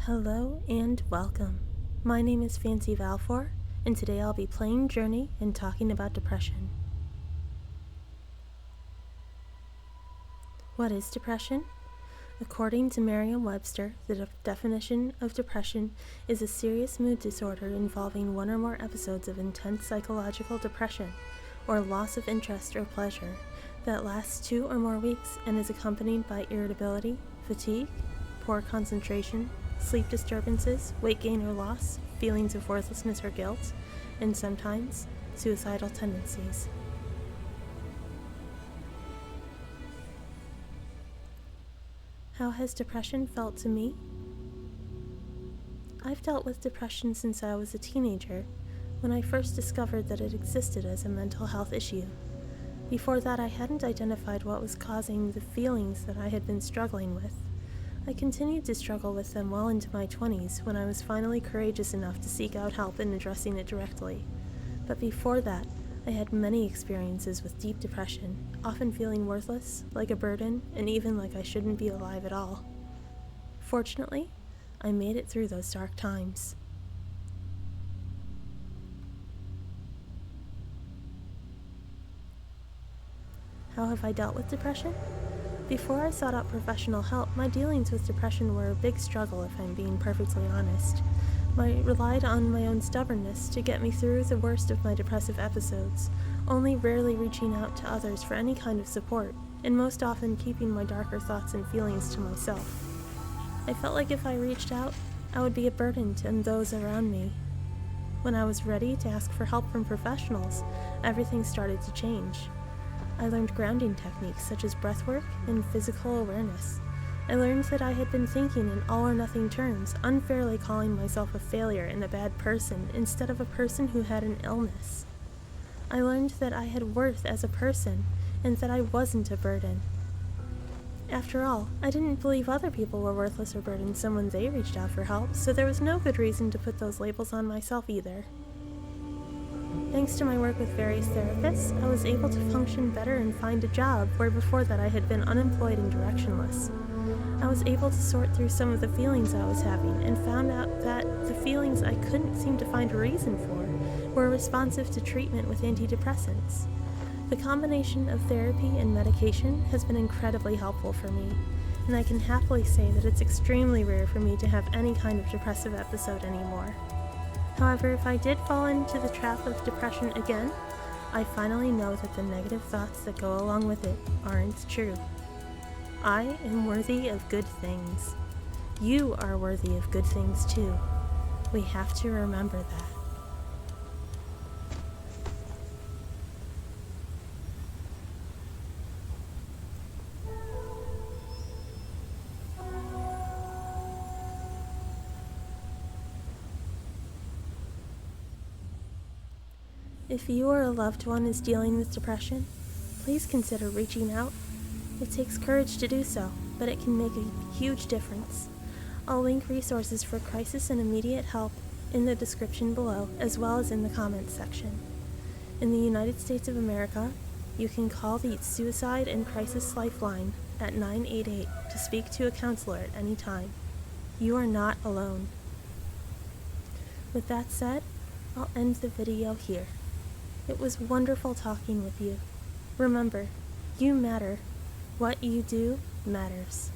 Hello and welcome. My name is Fancy Valefor, and today I'll be playing Journey and talking about depression. What is depression? According to Merriam-Webster, the definition of depression is a serious mood disorder involving one or more episodes of intense psychological depression or loss of interest or pleasure that lasts 2 or more weeks and is accompanied by irritability, fatigue, poor concentration, sleep disturbances, weight gain or loss, feelings of worthlessness or guilt, and sometimes suicidal tendencies. How has depression felt to me? I've dealt with depression since I was a teenager, when I first discovered that it existed as a mental health issue. Before that, I hadn't identified what was causing the feelings that I had been struggling with. I continued to struggle with them well into my 20s when I was finally courageous enough to seek out help in addressing it directly. But before that, I had many experiences with deep depression, often feeling worthless, like a burden, and even like I shouldn't be alive at all. Fortunately, I made it through those dark times. How have I dealt with depression? Before I sought out professional help, my dealings with depression were a big struggle, if I'm being perfectly honest. I relied on my own stubbornness to get me through the worst of my depressive episodes, only rarely reaching out to others for any kind of support, and most often keeping my darker thoughts and feelings to myself. I felt like if I reached out, I would be a burden to those around me. When I was ready to ask for help from professionals, everything started to change. I learned grounding techniques such as breathwork and physical awareness. I learned that I had been thinking in all or nothing terms, unfairly calling myself a failure and a bad person instead of a person who had an illness. I learned that I had worth as a person and that I wasn't a burden. After all, I didn't believe other people were worthless or burdensome when they reached out for help, so there was no good reason to put those labels on myself either. Thanks to my work with various therapists, I was able to function better and find a job where before that I had been unemployed and directionless. I was able to sort through some of the feelings I was having and found out that the feelings I couldn't seem to find a reason for were responsive to treatment with antidepressants. The combination of therapy and medication has been incredibly helpful for me, and I can happily say that it's extremely rare for me to have any kind of depressive episode anymore. However, if I did fall into the trap of depression again, I finally know that the negative thoughts that go along with it aren't true. I am worthy of good things. You are worthy of good things too. We have to remember that. If you or a loved one is dealing with depression, please consider reaching out. It takes courage to do so, but it can make a huge difference. I'll link resources for crisis and immediate help in the description below, as well as in the comments section. In the United States of America, you can call the Suicide and Crisis Lifeline at 988 to speak to a counselor at any time. You are not alone. With that said, I'll end the video here. It was wonderful talking with you. Remember, you matter. What you do matters.